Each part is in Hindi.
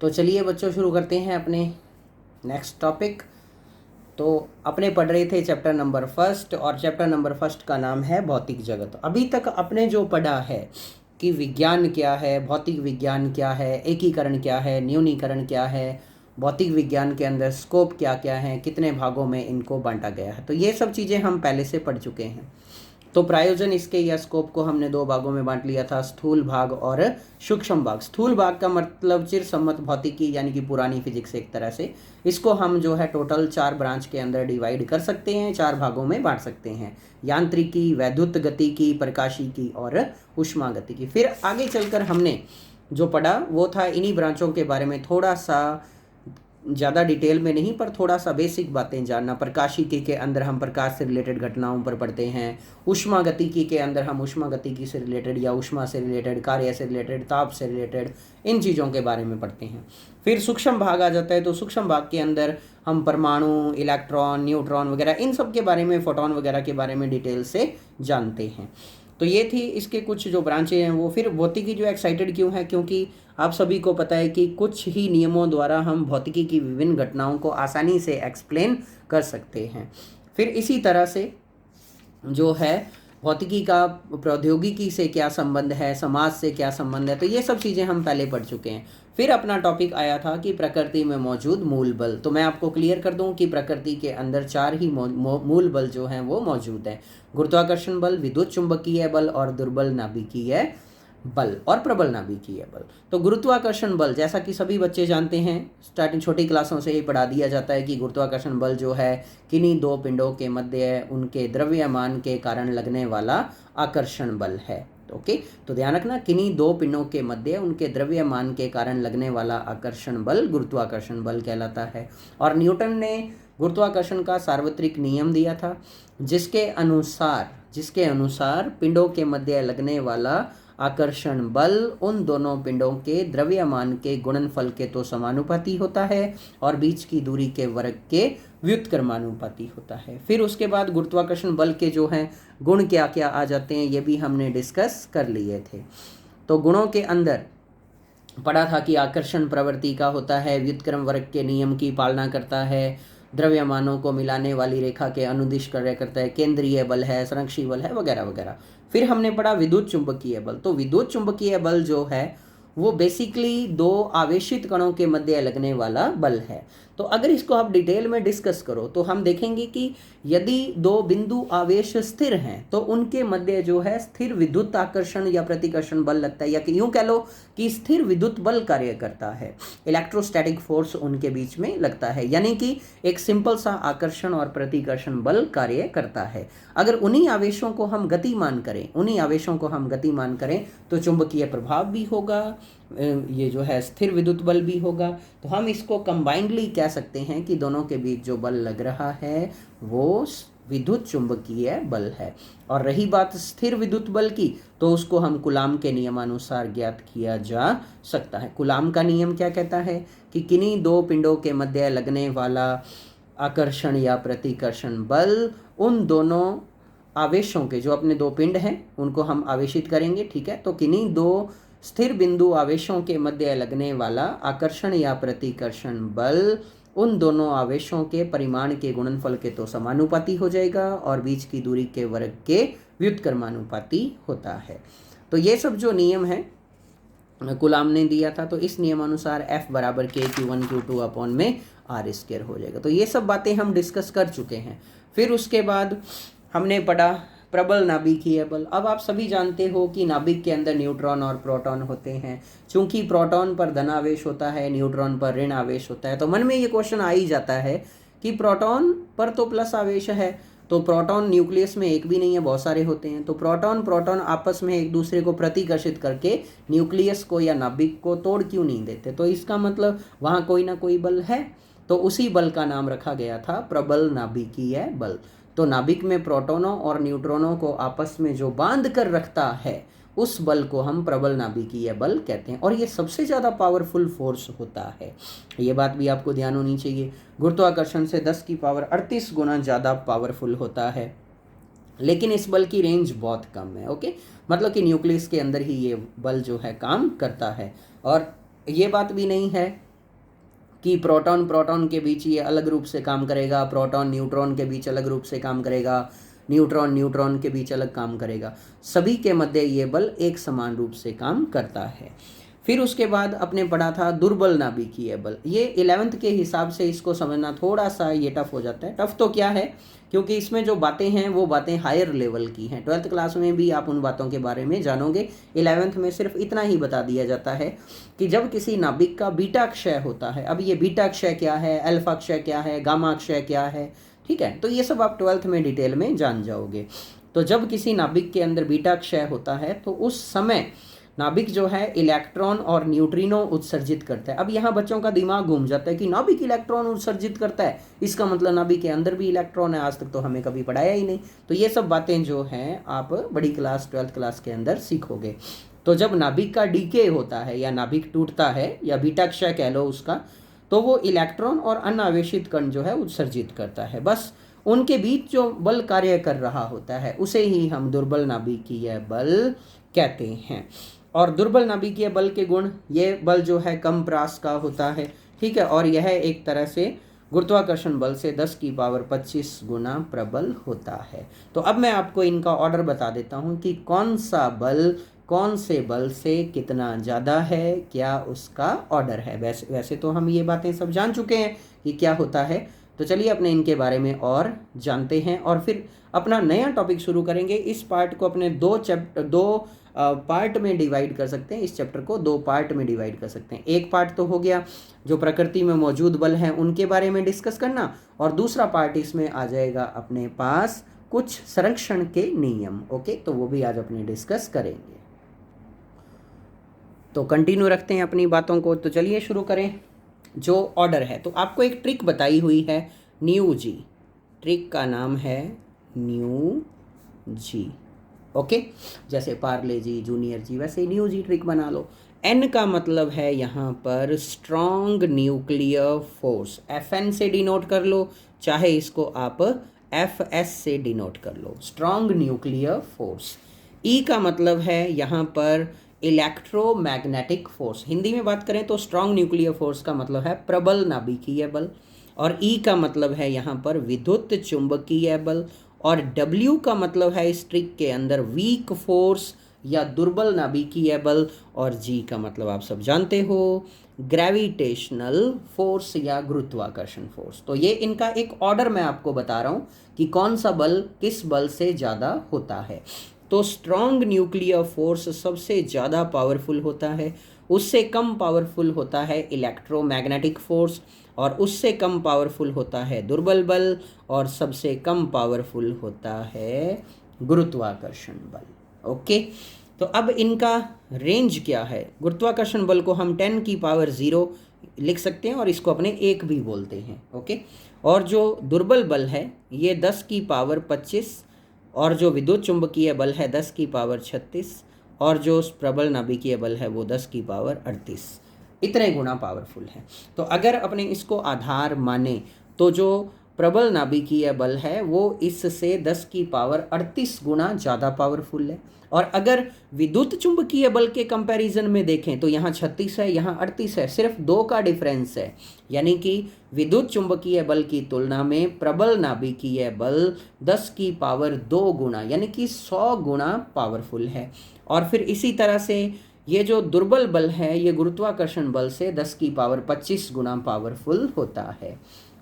तो चलिए बच्चों शुरू करते हैं अपने नेक्स्ट टॉपिक। तो अपने पढ़ रहे थे चैप्टर नंबर फर्स्ट, और चैप्टर नंबर फर्स्ट का नाम है भौतिक जगत। अभी तक अपने जो पढ़ा है कि विज्ञान क्या है, भौतिक विज्ञान क्या है, एकीकरण क्या है, न्यूनीकरण क्या है, भौतिक विज्ञान के अंदर स्कोप क्या क्या है, कितने भागों में इनको बांटा गया है, तो ये सब चीज़ें हम पहले से पढ़ चुके हैं। तो प्रायोजन इसके या स्कोप को हमने दो भागों में बांट लिया था, स्थूल भाग और सूक्ष्म भाग। स्थूल भाग का मतलब चिरसम्मत भौतिकी यानी कि पुरानी फिजिक्स एक तरह से। इसको हम जो है टोटल 4 ब्रांच के अंदर डिवाइड कर सकते हैं, 4 भागों में बांट सकते हैं, यांत्रिकी, वैद्युत गतिकी, प्रकाशिकी और ऊष्मा गतिकी। फिर आगे चलकर हमने जो पढ़ा वो था इन्हीं ब्रांचों के बारे में थोड़ा सा ज़्यादा डिटेल में नहीं, पर थोड़ा सा बेसिक बातें जानना। प्रकाशिकी के अंदर हम प्रकाश से रिलेटेड घटनाओं पर पढ़ते हैं, ऊष्मा गतिकी के अंदर हम ऊष्मा गतिकी से रिलेटेड या ऊष्मा से रिलेटेड, कार्य से रिलेटेड, ताप से रिलेटेड इन चीज़ों के बारे में पढ़ते हैं। फिर सूक्ष्म भाग आ जाता है, तो सूक्ष्म भाग के अंदर हम परमाणु, इलेक्ट्रॉन, न्यूट्रॉन वगैरह इन सब के बारे में, फोटोन वगैरह के बारे में डिटेल से जानते हैं। तो ये थी इसके कुछ जो ब्रांचें हैं वो। फिर भौतिकी जो एक्साइटेड क्यों है, क्योंकि आप सभी को पता है कि कुछ ही नियमों द्वारा हम भौतिकी की विभिन्न घटनाओं को आसानी से एक्सप्लेन कर सकते हैं। फिर इसी तरह से जो है भौतिकी का प्रौद्योगिकी से क्या संबंध है, समाज से क्या संबंध है, तो ये सब चीज़ें हम पहले पढ़ चुके हैं। फिर अपना टॉपिक आया था कि प्रकृति में मौजूद मूल बल। तो मैं आपको क्लियर कर दूं कि प्रकृति के अंदर 4 ही मूल बल जो हैं वो मौजूद हैं। गुरुत्वाकर्षण बल, विद्युत चुंबकीय बल और दुर्बल नाभिकीय बल और प्रबल नाभिकीय बल। तो गुरुत्वाकर्षण बल जैसा कि सभी बच्चे जानते हैं, स्टार्टिंग छोटी क्लासों से ही पढ़ा दिया जाता है कि गुरुत्वाकर्षण बल जो है किन्हीं दो पिंडों के मध्य उनके द्रव्यमान के कारण लगने वाला आकर्षण बल है। ओके, तो ध्यान रखना, किन्हीं दो पिंडों के मध्य उनके द्रव्यमान के कारण लगने वाला आकर्षण बल गुरुत्वाकर्षण बल कहलाता है। और न्यूटन ने गुरुत्वाकर्षण का सार्वत्रिक नियम दिया था, जिसके अनुसार पिंडों के मध्य लगने वाला आकर्षण बल उन दोनों पिंडों के द्रव्यमान के गुणनफल के तो समानुपाती होता है और बीच की दूरी के वर्ग के व्युत्क्रमानुपाती होता है। फिर उसके बाद गुरुत्वाकर्षण बल के जो हैं गुण क्या क्या आ जाते हैं ये भी हमने डिस्कस कर लिए थे। तो गुणों के अंदर पढ़ा था कि आकर्षण प्रवृत्ति का होता है, व्युत्क्रम वर्ग के नियम की पालना करता है, द्रव्यमानों को मिलाने वाली रेखा के अनुदिश कार्य करता है, केंद्रीय बल है, संरक्षी बल है वगैरह वगैरह। फिर हमने पढ़ा विद्युत चुंबकीय बल। तो विद्युत चुंबकीय बल जो है वो बेसिकली दो आवेशित कणों के मध्य लगने वाला बल है। तो अगर इसको आप डिटेल में डिस्कस करो तो हम देखेंगे कि यदि दो बिंदु आवेश स्थिर हैं तो उनके मध्य जो है स्थिर विद्युत आकर्षण या प्रतिकर्षण बल लगता है, या कि यूं कह लो कि स्थिर विद्युत बल कार्य करता है, इलेक्ट्रोस्टैटिक फोर्स उनके बीच में लगता है, यानी कि एक सिंपल सा आकर्षण और प्रतिकर्षण बल कार्य करता है। अगर उन्हीं आवेशों को हम गतिमान करें तो चुंबकीय प्रभाव भी होगा, ये जो है स्थिर विद्युत बल भी होगा। तो हम इसको कंबाइंडली कह सकते हैं कि दोनों के बीच जो बल लग रहा है वो विद्युत चुंबकीय बल है। और रही बात स्थिर विद्युत बल की, तो उसको हम कूलाम के नियमानुसार ज्ञात किया जा सकता है। कूलाम का नियम क्या कहता है कि किन्हीं दो पिंडों के मध्य लगने वाला आकर्षण या प्रतिकर्षण बल उन दोनों आवेशों के, जो अपने दो पिंड हैं उनको हम आवेशित करेंगे, ठीक है, तो किन्हीं दो स्थिर बिंदु आवेशों के मध्य लगने वाला आकर्षण या प्रतिकर्षण बल उन दोनों आवेशों के परिमाण के गुणनफल के तो समानुपाती हो जाएगा और बीच की दूरी के वर्ग के व्युत्क्रमानुपाती होता है। तो ये सब जो नियम है कूलाम ने दिया था, तो इस नियमानुसार F बराबर के Q1 Q2 अपॉन में R स्क्वायर हो जाएगा। तो ये सब बातें हम डिस्कस कर चुके हैं। फिर उसके बाद हमने पढ़ा प्रबल नाभिकीय बल। अब आप सभी जानते हो कि नाभिक के अंदर न्यूट्रॉन और प्रोटॉन होते हैं। चूंकि प्रोटॉन पर धनावेश होता है, न्यूट्रॉन पर ऋण आवेश होता है, तो मन में ये क्वेश्चन आ ही जाता है कि प्रोटॉन पर तो प्लस आवेश है, तो प्रोटॉन न्यूक्लियस में एक भी नहीं है, बहुत सारे होते हैं, तो प्रोटॉन आपस में एक दूसरे को प्रतिकर्षित करके न्यूक्लियस को या नाभिक को तोड़ क्यों नहीं देते? तो इसका मतलब वहाँ कोई ना कोई बल है। तो उसी बल का नाम रखा गया था प्रबल नाभिकीय बल। तो नाभिक में प्रोटॉनों और न्यूट्रॉनों को आपस में जो बांध कर रखता है उस बल को हम प्रबल नाभिकीय बल कहते हैं, और ये सबसे ज़्यादा पावरफुल फोर्स होता है। ये बात भी आपको ध्यान होनी चाहिए। गुरुत्वाकर्षण से 10 की पावर 38 गुना ज़्यादा पावरफुल होता है, लेकिन इस बल की रेंज बहुत कम है। ओके, मतलब कि न्यूक्लियस के अंदर ही ये बल जो है काम करता है। और ये बात भी नहीं है कि प्रोटॉन प्रोटॉन के बीच ये अलग रूप से काम करेगा, प्रोटॉन न्यूट्रॉन के बीच अलग रूप से काम करेगा, न्यूट्रॉन न्यूट्रॉन के बीच अलग काम करेगा। सभी के मध्य ये बल एक समान रूप से काम करता है। फिर उसके बाद अपने पढ़ा था दुर्बल नाभिकीय बल। ये 11th के हिसाब से इसको समझना थोड़ा सा ये टफ हो जाता है। टफ तो क्या है, क्योंकि इसमें जो बातें हैं वो बातें हायर लेवल की हैं। 12th क्लास में भी आप उन बातों के बारे में जानोगे। 11th में सिर्फ इतना ही बता दिया जाता है कि जब किसी नाभिक का बीटा क्षय होता है, अब ये बीटा क्षय क्या है, अल्फा क्षय क्या है, गामा क्षय क्या है, ठीक है, तो ये सब आप 12th में डिटेल में जान जाओगे। तो जब किसी नाभिक के अंदर बीटा क्षय होता है तो उस समय नाभिक जो है इलेक्ट्रॉन और न्यूट्रिनो उत्सर्जित करता है। अब यहाँ बच्चों का दिमाग घूम जाता है कि नाभिक इलेक्ट्रॉन उत्सर्जित करता है, इसका मतलब नाभिक के अंदर भी इलेक्ट्रॉन है। आज तक तो हमें कभी पढ़ाया ही नहीं। तो ये सब बातें जो हैं आप बड़ी क्लास 12th क्लास के अंदर सीखोगे। तो जब नाभिक का डीके होता है या नाभिक टूटता है या बीटा क्षय कह लो उसका, तो वो इलेक्ट्रॉन और अनावेशित कण जो है उत्सर्जित करता है। बस उनके बीच जो बल कार्य कर रहा होता है उसे ही हम दुर्बल नाभिकीय बल कहते हैं। और दुर्बल नाभिकीय बल के गुण, ये बल जो है कम प्रास का होता है, ठीक है, और यह एक तरह से गुरुत्वाकर्षण बल से 10 की पावर 25 गुना प्रबल होता है। तो अब मैं आपको इनका ऑर्डर बता देता हूँ कि कौन सा बल कौन से बल से कितना ज़्यादा है, क्या उसका ऑर्डर है। वैसे तो हम ये बातें सब जान चुके हैं कि क्या होता है। तो चलिए अपने इनके बारे में और जानते हैं और फिर अपना नया टॉपिक शुरू करेंगे। इस पार्ट को अपने दो पार्ट में डिवाइड कर सकते हैं। इस चैप्टर को 2 पार्ट में डिवाइड कर सकते हैं। एक पार्ट तो हो गया जो प्रकृति में मौजूद बल हैं उनके बारे में डिस्कस करना, और दूसरा पार्ट इसमें आ जाएगा अपने पास कुछ संरक्षण के नियम। ओके, तो वो भी आज अपने डिस्कस करेंगे। तो कंटिन्यू रखते हैं अपनी बातों को। तो चलिए शुरू करें। जो ऑर्डर है, तो आपको एक ट्रिक बताई हुई है न्यू जी। ट्रिक का नाम है न्यू जी। ओके, जैसे पार्ले जी, जूनियर जी, वैसे न्यू जी ट्रिक बना लो। एन का मतलब है यहाँ पर स्ट्रॉन्ग न्यूक्लियर फोर्स, FN से डिनोट कर लो, चाहे इसको आप FS से डिनोट कर लो, स्ट्रॉन्ग न्यूक्लियर फोर्स। ई का मतलब है यहाँ पर इलेक्ट्रोमैग्नेटिक फोर्स। हिंदी में बात करें तो स्ट्रॉन्ग न्यूक्लियर फोर्स का मतलब है प्रबल नाभिकीय बल, और ई का मतलब है यहाँ पर विद्युत चुंबकीय बल, और W का मतलब है इस ट्रिक के अंदर वीक फोर्स या दुर्बल नाभिकीय बल, और G का मतलब आप सब जानते हो ग्रेविटेशनल फोर्स या गुरुत्वाकर्षण फोर्स। तो ये इनका एक ऑर्डर मैं आपको बता रहा हूँ कि कौन सा बल किस बल से ज़्यादा होता है। तो स्ट्रॉन्ग न्यूक्लियर फोर्स सबसे ज़्यादा पावरफुल होता है, उससे कम पावरफुल होता है इलेक्ट्रोमैग्नेटिक फोर्स, और उससे कम पावरफुल होता है दुर्बल बल, और सबसे कम पावरफुल होता है गुरुत्वाकर्षण बल। ओके, तो अब इनका रेंज क्या है। गुरुत्वाकर्षण बल को हम 10 की पावर 0 लिख सकते हैं और इसको अपने 1 भी बोलते हैं। ओके, और जो दुर्बल बल है ये 10 की पावर 25, और जो विद्युत चुंबकीय बल है 10 की पावर 36, और जो प्रबल नाभिकीय बल है वो 10 की पावर 38, इतने गुना पावरफुल है। तो अगर अपने इसको आधार माने तो जो प्रबल नाभिकीय बल है वो इससे 10 की पावर 38 गुना ज़्यादा पावरफुल है। और अगर विद्युत चुंबकीय बल के कंपैरिजन में देखें तो यहाँ 36 है, यहाँ 38 है, सिर्फ 2 का डिफरेंस है। यानी कि विद्युत चुंबकीय बल की तुलना में प्रबल नाभिकीय बल 10 की पावर 2 गुना यानी कि 100 गुना पावरफुल है। और फिर इसी तरह से ये जो दुर्बल बल है ये गुरुत्वाकर्षण बल से 10 की पावर 25 गुना पावरफुल होता है।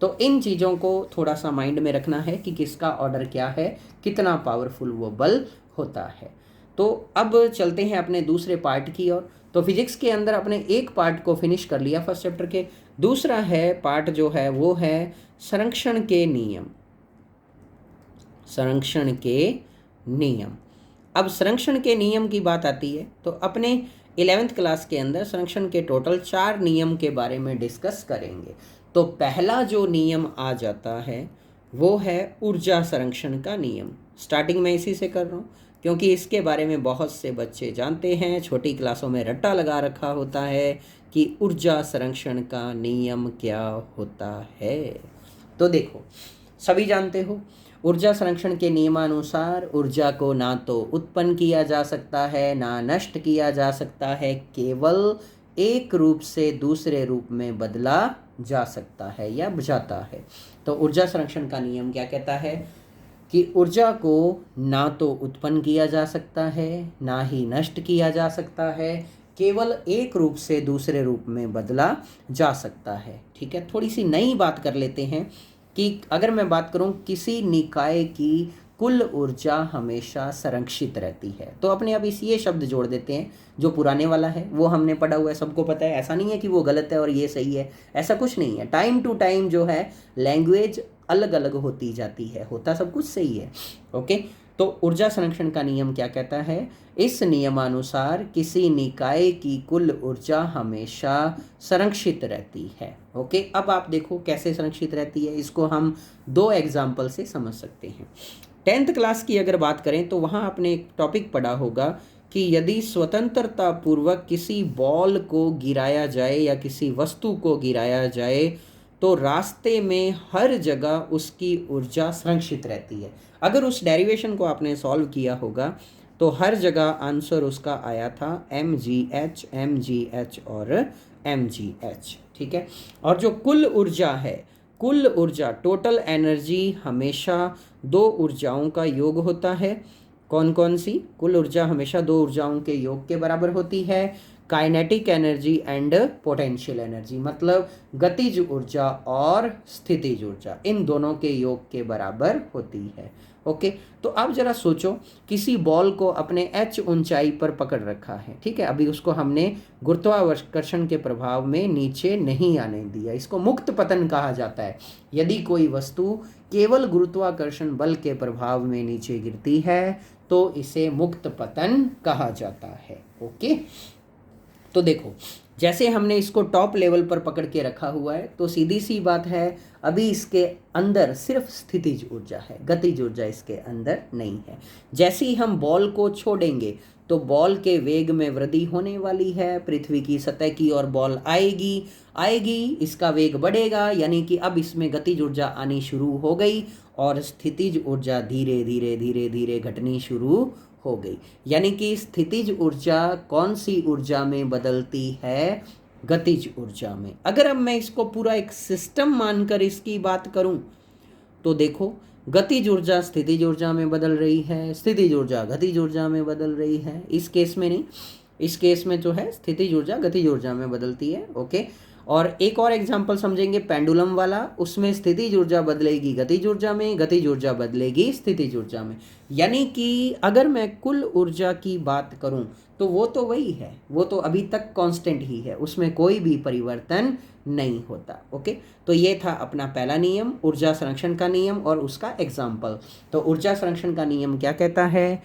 तो इन चीज़ों को थोड़ा सा माइंड में रखना है कि किसका ऑर्डर क्या है, कितना पावरफुल वो बल होता है। तो अब चलते हैं अपने दूसरे पार्ट की ओर। तो फिजिक्स के अंदर अपने एक पार्ट को फिनिश कर लिया फर्स्ट चैप्टर के। दूसरा है पार्ट जो है वो है संरक्षण के नियम। संरक्षण के नियम। अब संरक्षण के नियम की बात आती है तो अपने 11th क्लास के अंदर संरक्षण के टोटल 4 नियम के बारे में डिस्कस करेंगे। तो पहला जो नियम आ जाता है वो है ऊर्जा संरक्षण का नियम। स्टार्टिंग में इसी से कर रहा हूँ क्योंकि इसके बारे में बहुत से बच्चे जानते हैं, छोटी क्लासों में रट्टा लगा रखा होता है कि ऊर्जा संरक्षण का नियम क्या होता है। तो देखो, सभी जानते हो ऊर्जा संरक्षण के नियमानुसार ऊर्जा को ना तो उत्पन्न किया जा सकता है ना नष्ट किया जा सकता है, केवल एक रूप से दूसरे रूप में बदला जा सकता है या जाता है। तो ऊर्जा संरक्षण का नियम क्या कहता है कि ऊर्जा को ना तो उत्पन्न किया जा सकता है, ना ही नष्ट किया जा सकता है, केवल एक रूप से दूसरे रूप में बदला जा सकता है। ठीक है, थोड़ी सी नई बात कर लेते हैं कि अगर मैं बात करूं किसी निकाय की कुल ऊर्जा हमेशा संरक्षित रहती है, तो अपने आप इस ये शब्द जोड़ देते हैं, जो पुराने वाला है वो हमने पढ़ा हुआ है, सबको पता है। ऐसा नहीं है कि वो गलत है और ये सही है, ऐसा कुछ नहीं है। टाइम टू टाइम जो है लैंग्वेज अलग अलग होती जाती है, होता सब कुछ सही है। ओके, तो ऊर्जा संरक्षण का नियम क्या कहता है, इस नियमानुसार किसी निकाय की कुल ऊर्जा हमेशा संरक्षित रहती है। ओके, अब आप देखो कैसे संरक्षित रहती है, इसको हम 2 एग्जाम्पल से समझ सकते हैं। 10th क्लास की अगर बात करें तो वहाँ आपने एक टॉपिक पढ़ा होगा कि यदि स्वतंत्रता पूर्वक किसी बॉल को गिराया जाए या किसी वस्तु को गिराया जाए तो रास्ते में हर जगह उसकी ऊर्जा संरक्षित रहती है। अगर उस डेरिवेशन को आपने सॉल्व किया होगा तो हर जगह आंसर उसका आया था mgh, mgh और mgh। ठीक है, और जो कुल ऊर्जा है, कुल ऊर्जा टोटल एनर्जी हमेशा 2 ऊर्जाओं का योग होता है। कौन कौन सी? कुल ऊर्जा हमेशा 2 ऊर्जाओं के योग के बराबर होती है, kinetic energy and potential energy, मतलब गतिज ऊर्जा और स्थितिज ऊर्जा, इन दोनों के योग के बराबर होती है। ओके, तो आप जरा सोचो, किसी बॉल को अपने h ऊंचाई पर पकड़ रखा है, ठीक है, अभी उसको हमने गुरुत्वाकर्षण के प्रभाव में नीचे नहीं आने दिया, इसको मुक्त पतन कहा जाता है। यदि कोई वस्तु केवल गुरुत्वाकर्षण बल के प्रभाव में नीचे गिरती है तो इसे मुक्त पतन कहा जाता है। ओके, तो देखो, जैसे हमने इसको टॉप लेवल पर पकड़ के रखा हुआ है तो सीधी सी बात है, अभी इसके अंदर सिर्फ स्थितिज ऊर्जा है, गतिज ऊर्जा इसके अंदर नहीं है। जैसे ही हम बॉल को छोड़ेंगे तो बॉल के वेग में वृद्धि होने वाली है, पृथ्वी की सतह की ओर बॉल आएगी, इसका वेग बढ़ेगा, यानी कि अब इसमें गतिज ऊर्जा आनी शुरू हो गई और स्थितिज ऊर्जा धीरे धीरे धीरे धीरे घटनी शुरू हो गई। यानी कि स्थितिज ऊर्जा कौन सी ऊर्जा में बदलती है? गतिज ऊर्जा में। अगर अब मैं इसको पूरा एक सिस्टम मानकर इसकी बात करूं तो देखो, गतिज ऊर्जा स्थितिज ऊर्जा में बदल रही है, स्थितिज ऊर्जा गतिज ऊर्जा में बदल रही है। इस केस में नहीं, इस केस में जो है स्थितिज ऊर्जा गतिज ऊर्जा में बदलती है। ओके, और एक और एग्जांपल समझेंगे पेंडुलम वाला, उसमें स्थितिज ऊर्जा बदलेगी गतिज ऊर्जा में, गतिज ऊर्जा बदलेगी स्थितिज ऊर्जा में। यानी कि अगर मैं कुल ऊर्जा की बात करूं तो वो तो वही है, वो तो अभी तक कांस्टेंट ही है, उसमें कोई भी परिवर्तन नहीं होता। ओके, तो ये था अपना पहला नियम, ऊर्जा संरक्षण का नियम और उसका एग्जाम्पल। तो ऊर्जा संरक्षण का नियम क्या कहता है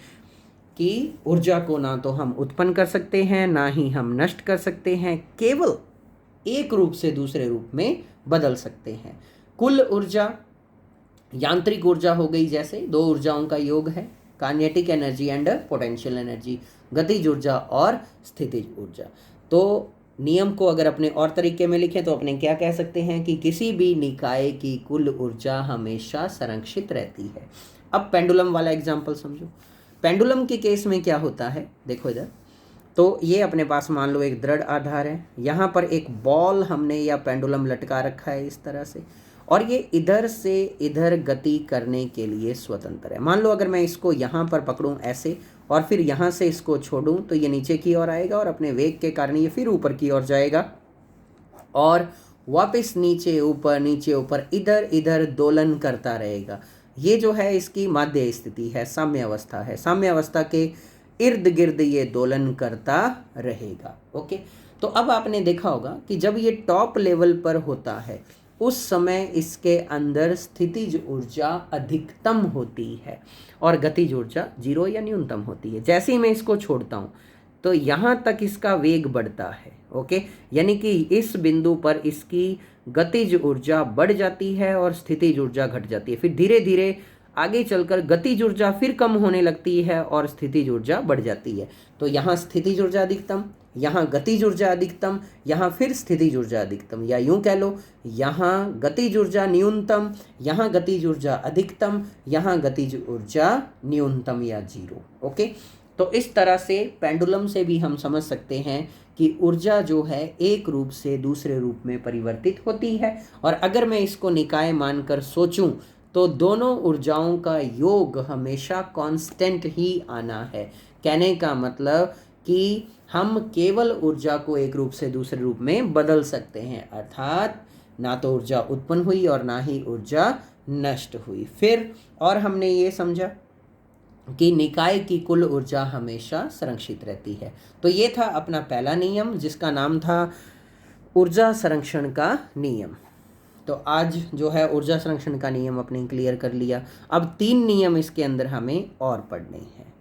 कि ऊर्जा को ना तो हम उत्पन्न कर सकते हैं, ना ही हम नष्ट कर सकते हैं, केवल एक रूप से दूसरे रूप में बदल सकते हैं। कुल ऊर्जा यांत्रिक ऊर्जा हो गई, जैसे 2 ऊर्जाओं का योग है, kinetic energy and potential energy, गतिज ऊर्जा और स्थितिज ऊर्जा। तो नियम को अगर अपने और तरीके में लिखें तो अपने क्या कह सकते हैं कि किसी भी निकाय की कुल ऊर्जा हमेशा संरक्षित रहती है। अब पेंडुलम वाला एग्जाम्पल समझो। पेंडुलम के केस में क्या होता है, देखो इधर, तो ये अपने पास मान लो एक दृढ़ आधार है, यहाँ पर एक बॉल हमने या पेंडुलम लटका रखा है इस तरह से, और ये इधर से इधर गति करने के लिए स्वतंत्र है। मान लो अगर मैं इसको यहाँ पर पकड़ूँ ऐसे और फिर यहाँ से इसको छोड़ूँ तो ये नीचे की ओर आएगा और अपने वेग के कारण ये फिर ऊपर की ओर जाएगा और वापस नीचे ऊपर इधर इधर दोलन करता रहेगा। ये जो है इसकी माध्य स्थिति है, साम्य अवस्था है, साम्य अवस्था के इर्द गिर्द ये दोलन करता रहेगा। ओके, तो अब आपने देखा होगा कि जब ये टॉप लेवल पर होता है उस समय इसके अंदर स्थितिज ऊर्जा अधिकतम होती है और गतिज ऊर्जा 0 या न्यूनतम होती है। जैसे ही मैं इसको छोड़ता हूँ तो यहाँ तक इसका वेग बढ़ता है। ओके, यानी कि इस बिंदु पर इसकी गतिज ऊर्जा बढ़ जाती है और स्थितिज ऊर्जा घट जाती है, फिर धीरे धीरे आगे चलकर गतिज ऊर्जा फिर कम होने लगती है और स्थितिज ऊर्जा बढ़ जाती है। तो यहाँ स्थितिज ऊर्जा अधिकतम, यहाँ गतिज ऊर्जा अधिकतम, यहाँ फिर स्थितिज ऊर्जा अधिकतम, या यूं कह लो यहाँ गतिज ऊर्जा न्यूनतम, यहाँ गतिज ऊर्जा अधिकतम, यहाँ गतिज ऊर्जा न्यूनतम या 0। ओके, तो इस तरह से पेंडुलम से भी हम समझ सकते हैं कि ऊर्जा जो है एक रूप से दूसरे रूप में परिवर्तित होती है। और अगर मैं इसको निकाय मानकर सोचूं तो दोनों ऊर्जाओं का योग हमेशा कांस्टेंट ही आना है। कहने का मतलब कि हम केवल ऊर्जा को एक रूप से दूसरे रूप में बदल सकते हैं, अर्थात ना तो ऊर्जा उत्पन्न हुई और ना ही ऊर्जा नष्ट हुई। फिर और हमने ये समझा कि निकाय की कुल ऊर्जा हमेशा संरक्षित रहती है। तो ये था अपना पहला नियम जिसका नाम था ऊर्जा संरक्षण का नियम। तो आज जो है ऊर्जा संरक्षण का नियम अपने क्लियर कर लिया। अब 3 नियम इसके अंदर हमें और पढ़ने हैं।